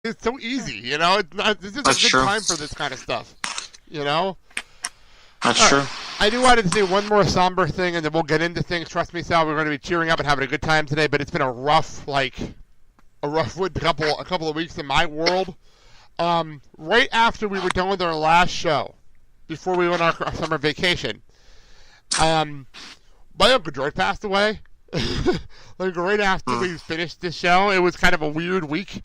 It's so easy, you know. It's not. This is a good time for this kind of stuff, you know. That's true. I do want to say one more somber thing, and then we'll get into things. Trust me, Sal, we're going to be cheering up and having a good time today. But it's been a rough couple of weeks in my world. Right after we were done with our last show, before we went on our summer vacation, my Uncle George passed away. Like right after we finished this show, it was kind of a weird week,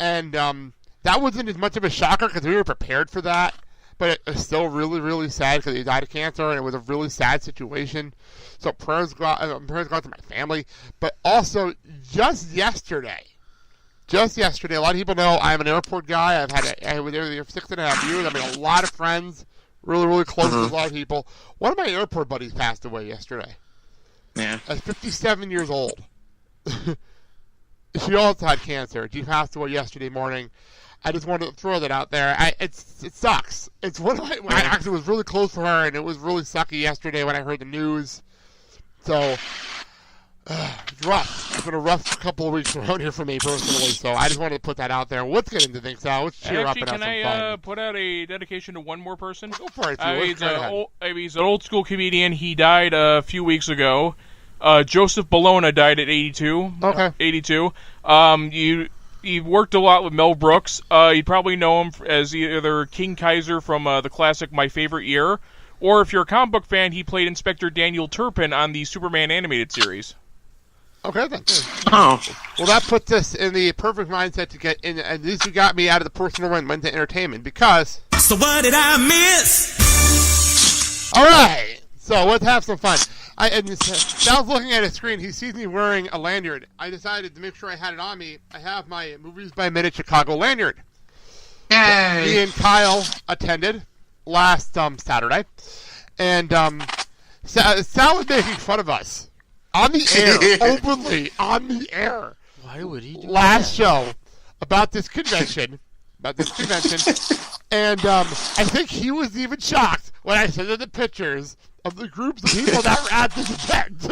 and that wasn't as much of a shocker because we were prepared for that. But it was still really, really sad because he died of cancer, and it was a really sad situation. So prayers go out to my family. But also, just yesterday, a lot of people know I'm an airport guy. I was there for 6.5 years. I made a lot of friends, really, really close to a lot of people. One of my airport buddies passed away yesterday. Yeah. At 57 years old. She also had cancer. She passed away yesterday morning. I just wanted to throw that out there. It sucks. It's one of I actually was really close to her, and it was really sucky yesterday when I heard the news. So, it's rough. It's been a rough couple of weeks around here for me personally, so I just wanted to put that out there. Let's get into things now. Let's cheer up and have some fun. Can I put out a dedication to one more person? Go for it. He's an old school comedian. He died a few weeks ago. Joseph Bologna died at 82. Okay. 82. He worked a lot with Mel Brooks. You'd probably know him as either King Kaiser from the classic My Favorite Year, or if you're a comic book fan, he played Inspector Daniel Turpin on the Superman animated series. Okay, then. Oh. Well, that puts us in the perfect mindset to get in. At least you got me out of the personal and went to entertainment, because... So what did I miss? All right. So let's have some fun. Sal's looking at his screen. He sees me wearing a lanyard. I decided to make sure I had it on me. I have my Movies by Minute Chicago lanyard. Yay! Me and Kyle attended last Saturday. And Sal was making fun of us. On the air. Openly. On the air. Why would he do last show about this convention. And I think he was even shocked when I sent him the pictures of the groups of people that were at this event.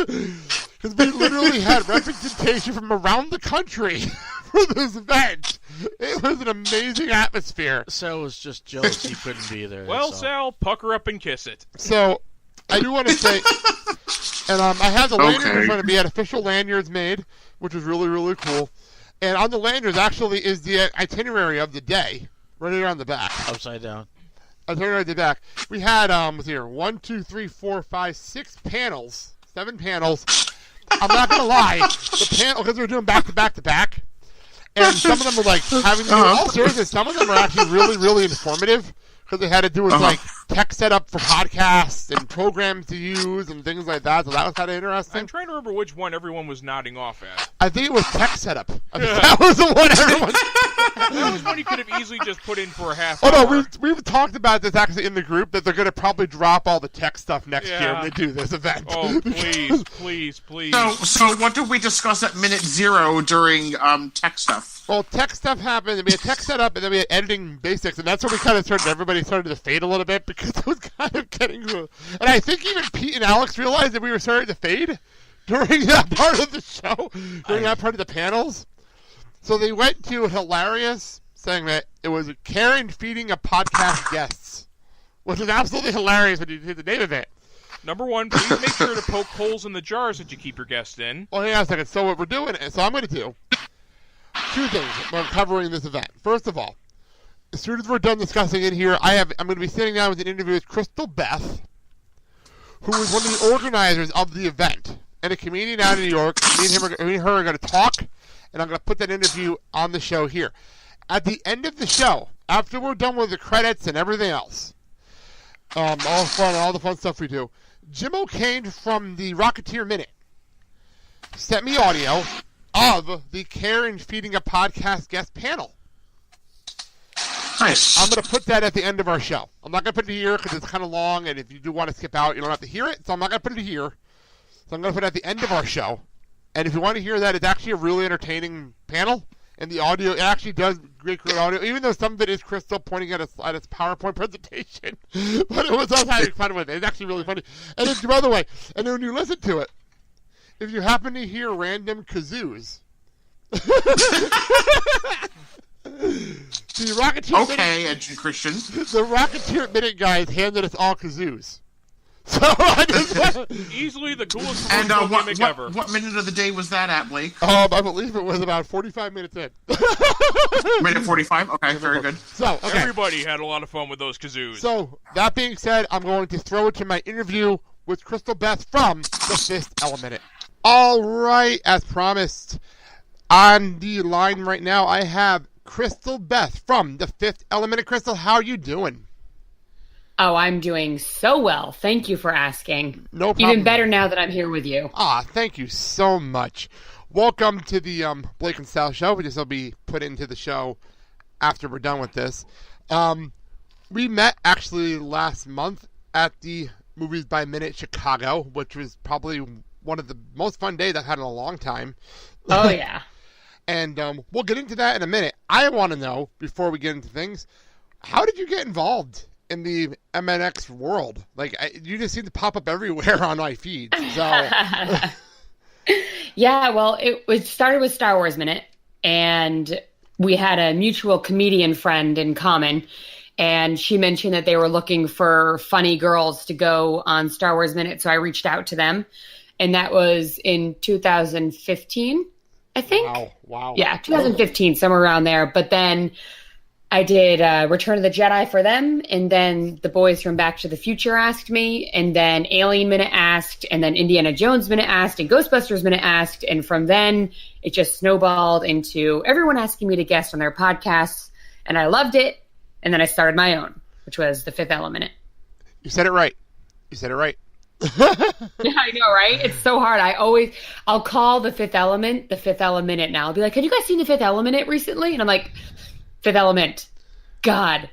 Because we literally had representation from around the country for this event. It was an amazing atmosphere. Sal was just jealous he couldn't be there. Well, Sal, pucker up and kiss it. So, I do want to say, and I have the lanyard in front of me. I had official lanyards made, which was really, really cool. And on the lanyards actually is the itinerary of the day, right here on the back. Upside down. Itinerary at the back. We had, 6 panels, 7 panels. I'm not going to lie, the panel, because we were doing back to back, and some of them were like having to do, all seriousness, some of them were actually really, really informative, because they had to do with like tech setup for podcasts and programs to use and things like that, so that was kind of interesting. I'm trying to remember which one everyone was nodding off at. I think it was tech setup. I mean, that was the one everyone... That was one you could have easily just put in for a half hour. Oh, no, we've talked about this actually in the group, that they're going to probably drop all the tech stuff next year when they do this event. Oh, please. So what did we discuss at minute 0 during tech stuff? Well, tech stuff happened, and we had tech set up, and then we had editing basics, and that's where we kind of everybody started to fade a little bit, because it was kind of getting to... And I think even Pete and Alex realized that we were starting to fade during that part of the show, during that part of the panels. So they went to a hilarious segment. It was Karen feeding a podcast guests, which is absolutely hilarious when you hear the name of it. Number one, please make sure to poke holes in the jars that you keep your guests in. Well, hang on a second. So what we're doing, so I'm going to do 2 things when covering this event. First of all, as soon as we're done discussing it here, I'm going to be sitting down with an interview with Crystal Beth, who is one of the organizers of the event, and a comedian out of New York. Me and her are going to talk, and I'm going to put that interview on the show here. At the end of the show, after we're done with the credits and everything else, all the fun stuff we do, Jim O'Kane from the Rocketeer Minute sent me audio of the Karen feeding a podcast guest panel. Nice. I'm going to put that at the end of our show. I'm not going to put it here because it's kind of long, and if you do want to skip out, you don't have to hear it, so I'm not going to put it here. So I'm going to put it at the end of our show. And if you want to hear that, it's actually a really entertaining panel. And the audio, it actually does great audio, even though some of it is Crystal pointing at its PowerPoint presentation. But it was us having fun with it. It's actually really funny. And then, by the way, and then when you listen to it, if you happen to hear random kazoos, The Rocketeer Okay, Edge and Christian. The Rocketeer Minute guys handed us all kazoos. So I just Easily the coolest And gimmick ever. what minute of the day was that at, Blake? I believe it was about 45 minutes in. Minute 45? Okay, very good. So, okay. Everybody had a lot of fun with those kazoos. So, that being said, I'm going to throw it to my interview with Crystal Beth from The Fifth Element. All right, as promised, on the line right now, I have Crystal Beth from The Fifth Element. Crystal, how are you doing? Oh, I'm doing so well. Thank you for asking. No problem. Even better now that I'm here with you. Thank you so much. Welcome to the Blake and Sal show. This will be put into the show after we're done with this. We met actually last month at the Movies by Minute Chicago, which was probably one of the most fun days I've had in a long time. Oh, yeah. And we'll get into that in a minute. I want to know, before we get into things, how did you get involved in the MNX world? Like, you just seem to pop up everywhere on my feed. So. Yeah, well, it started with Star Wars Minute, and we had a mutual comedian friend in common, and she mentioned that they were looking for funny girls to go on Star Wars Minute, so I reached out to them, and that was in 2015, I think. Wow. Yeah, 2015, somewhere around there. But then I did Return of the Jedi for them, and then the boys from Back to the Future asked me, and then Alien Minute asked, and then Indiana Jones Minute asked, and Ghostbusters Minute asked, and from then it just snowballed into everyone asking me to guest on their podcasts, and I loved it, and then I started my own, which was The Fifth Element. You said it right. Yeah, I know, right? It's so hard. I'll call The Fifth Element now. I'll be like, have you guys seen The Fifth Element recently? And I'm like, Fifth Element. God.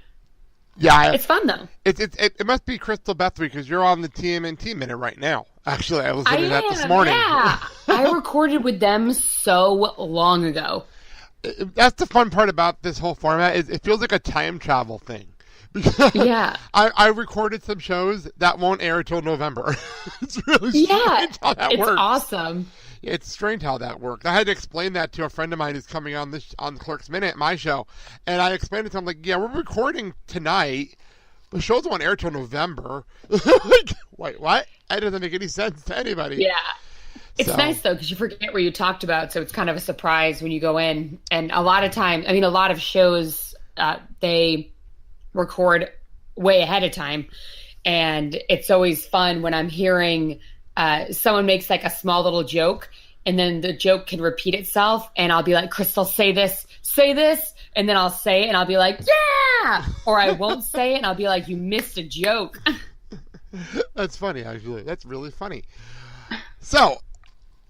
Yeah. It's fun, though. It must be Crystal Beth because you're on the TMNT Minute right now. Actually, I was looking at that this morning. Yeah. I recorded with them so long ago. That's the fun part about this whole format is it feels like a time travel thing. Because yeah. I recorded some shows that won't air until November. It's really strange how that works. It's awesome. It's strange how that works. I had to explain that to a friend of mine who's coming on Clerk's Minute, my show, and I explained it to him like, "Yeah, we're recording tonight. The shows won't air till November." Like, wait, what? That doesn't make any sense to anybody. Yeah. It's nice, though, because you forget what you talked about, so it's kind of a surprise when you go in. And a lot of time, a lot of shows, they record way ahead of time, and it's always fun when I'm hearing someone makes like a small little joke, and then the joke can repeat itself, and I'll be like, Crystal, say this, and then I'll say it, and I'll be like, yeah, or I won't say it, and I'll be like, you missed a joke. That's funny, actually. That's really funny. So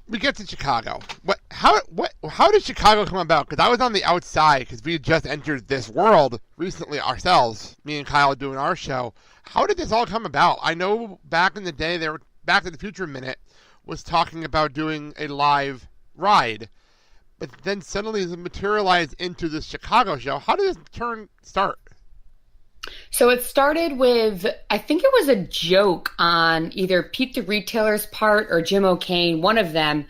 we get to Chicago. How did Chicago come about? Because I was on the outside because we had just entered this world recently ourselves, me and Kyle doing our show. How did this all come about? I know back in the day, they were Back to the Future Minute was talking about doing a live ride, but then suddenly it materialized into this Chicago show. How did this start? So it started with, I think it was a joke on either Pete the Retailer's part or Jim O'Kane, one of them,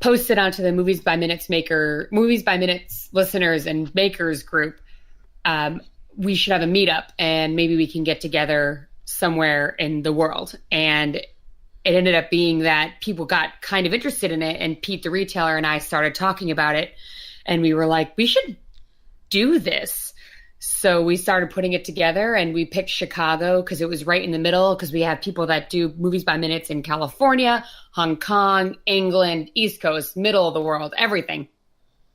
posted onto the Movies by Minutes listeners and makers group. We should have a meetup and maybe we can get together somewhere in the world. And it ended up being that people got kind of interested in it, and Pete the Retailer and I started talking about it, and we were like, we should do this. So we started putting it together, and we picked Chicago because it was right in the middle, because we have people that do Movies by Minutes in California, Hong Kong, England, East Coast, middle of the world, everything.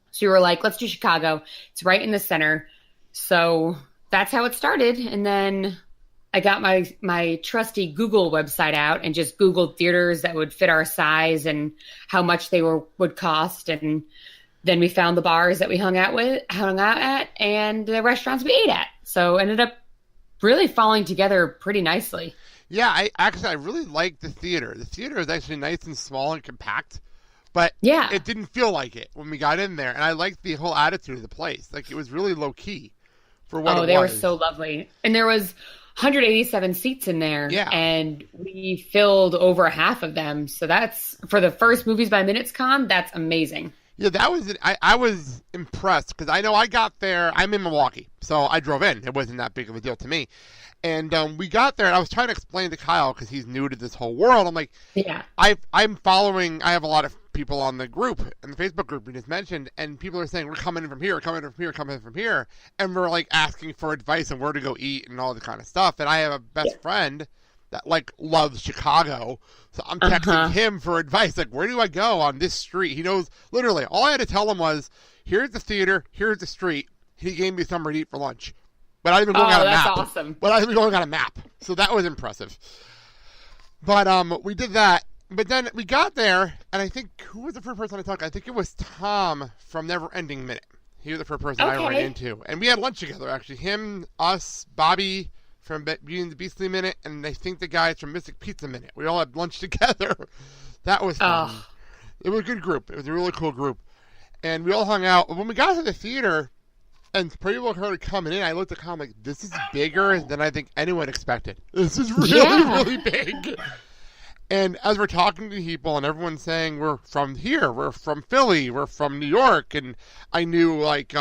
So we were like, let's do Chicago. It's right in the center. So that's how it started. And then I got my trusty Google website out and just Googled theaters that would fit our size and how much they would cost. And then we found the bars that we hung out at, and the restaurants we ate at. So it ended up really falling together pretty nicely. Yeah, I really like the theater. The theater is actually nice and small and compact, but yeah, it didn't feel like it when we got in there. And I liked the whole attitude of the place. Like, it was really low key for what it was. Oh, they were so lovely. And there was 187 seats in there, yeah, and we filled over half of them. So that's, for the first Movies by Minutes con, that's amazing. Yeah, that was it. I was impressed because I know I got there. I'm in Milwaukee, so I drove in. It wasn't that big of a deal to me. And we got there, and I was trying to explain to Kyle because he's new to this whole world. I'm like, Yeah. I'm following. I have a lot of people on the group, in the Facebook group you just mentioned, and people are saying we're coming in from here, coming in from here, coming in from here, and we're like asking for advice on where to go eat and all the kind of stuff. And I have a best friend that like loves Chicago, so I'm texting him for advice. Like, where do I go on this street? He knows literally. All I had to tell him was, here's the theater, here's the street. He gave me somewhere to eat for lunch. But I didn't even going on a map. That's awesome. But I didn't even going on a map. So that was impressive. But we did that. But then we got there, and I think, who was the first person I talked to? I think it was Tom from Never Ending Minute. He was the first person I ran into. And we had lunch together, actually. Him, us, Bobby from Beauty and the Beastly Minute, and I think the guys from Mystic Pizza Minute. We all had lunch together. That was fun. It was a good group. It was a really cool group. And we all hung out. When we got to the theater, and people started coming in, I looked at Tom like, this is bigger than I think anyone expected. This is really big. And as we're talking to people and everyone's saying, we're from here, we're from Philly, we're from New York, and I knew, like,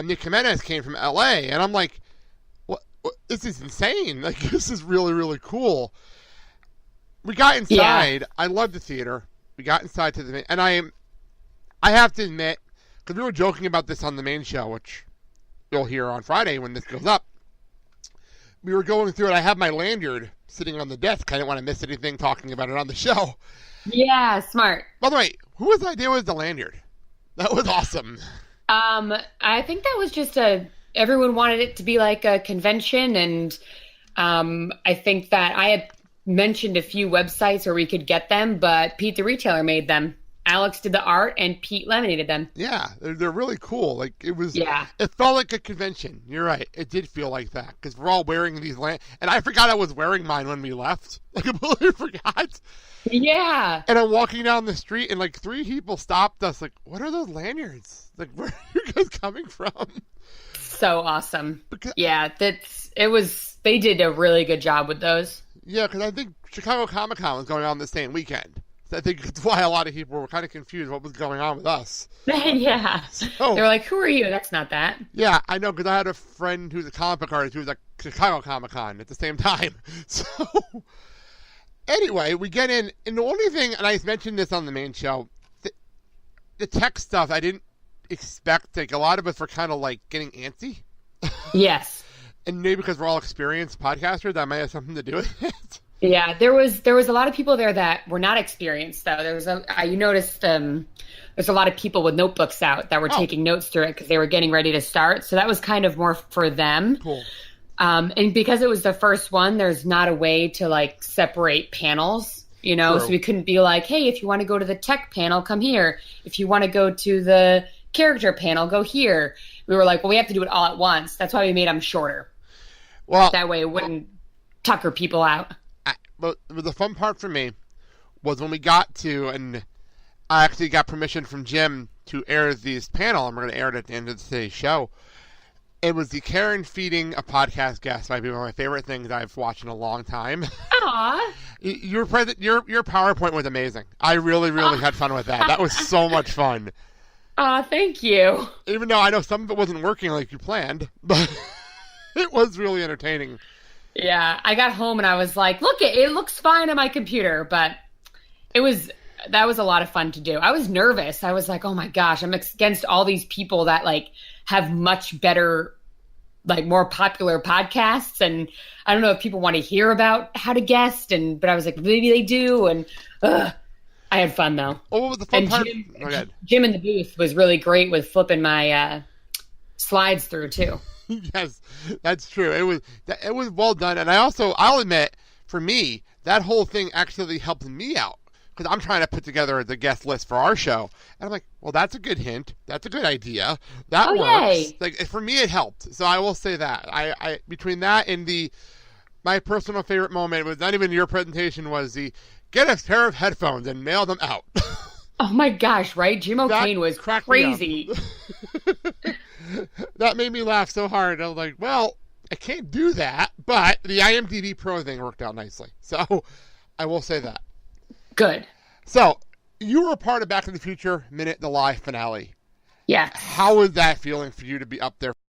Nick Jimenez came from L.A., and I'm like, what? This is insane. Like, this is really, really cool. We got inside. I love the theater. We got inside to the... And I have to admit, because we were joking about this on the main show, which you'll hear on Friday when this goes up. We were going through it. I have my lanyard sitting on the desk. I didn't want to miss anything talking about it on the show. Yeah, smart. By the way, whose idea was the lanyard? That was awesome. I think that was just everyone wanted it to be like a convention, and I think that I had mentioned a few websites where we could get them, but Pete the retailer made them. Alex did the art, and Pete laminated them. Yeah, they're really cool. Like, it was, it felt like a convention. You're right. It did feel like that, because we're all wearing these and I forgot I was wearing mine when we left. I completely forgot. Yeah. And I'm walking down the street, and, like, 3 people stopped us, like, what are those lanyards? Like, where are you guys coming from? So awesome. They did a really good job with those. Yeah, because I think Chicago Comic-Con was going on the same weekend. I think that's why a lot of people were kind of confused what was going on with us. Yeah. So, they were like, who are you? That's not that. Yeah, I know, because I had a friend who's a comic book artist who was at Chicago Comic-Con at the same time. So, anyway, we get in, and the only thing, and I mentioned this on the main show, the tech stuff, I didn't expect, like, a lot of us were kind of, like, getting antsy. Yes. And maybe because we're all experienced podcasters, that might have something to do with it. Yeah, there was a lot of people there that were not experienced, though. You noticed there's a lot of people with notebooks out that were taking notes through it because they were getting ready to start. So that was kind of more for them. Cool. And because it was the first one, there's not a way to, like, separate panels, you know? True. So we couldn't be like, hey, if you want to go to the tech panel, come here. If you want to go to the character panel, go here. We were like, well, we have to do it all at once. That's why we made them shorter. Well, that way it wouldn't tucker people out. But the fun part for me was when we got to, and I actually got permission from Jim to air this panel, and we're going to air it at the end of today's show. It was the Karen feeding a podcast guest. Might be one of my favorite things I've watched in a long time. Aww. Your PowerPoint was amazing. I really, really had fun with that. That was so much fun. Thank you. Even though I know some of it wasn't working like you planned, but it was really entertaining. Yeah, I got home and I was like, look, it looks fine on my computer, but that was a lot of fun to do. I was nervous. I was like, oh my gosh, I'm against all these people that, like, have much better, like, more popular podcasts, and I don't know if people want to hear about how to guest, but I was like, maybe they do, and I had fun though. Oh, what was the fun part? Jim in the booth was really great with flipping my slides through too. Yes, that's true. It was well done, and I'll admit, for me, that whole thing actually helped me out because I'm trying to put together the guest list for our show, and I'm like, well, that's a good hint. That's a good idea. That works. Yay. Like, for me, it helped. So I will say that. I between that and my personal favorite moment was not even your presentation, was the get a pair of headphones and mail them out. Oh my gosh, right? Jim O'Kane was crazy. That made me laugh so hard. I was like, well, I can't do that, but the IMDb Pro thing worked out nicely. So I will say that. Good. So You were a part of Back to the Future Minute the Live finale. Yeah. How was that feeling for you to be up there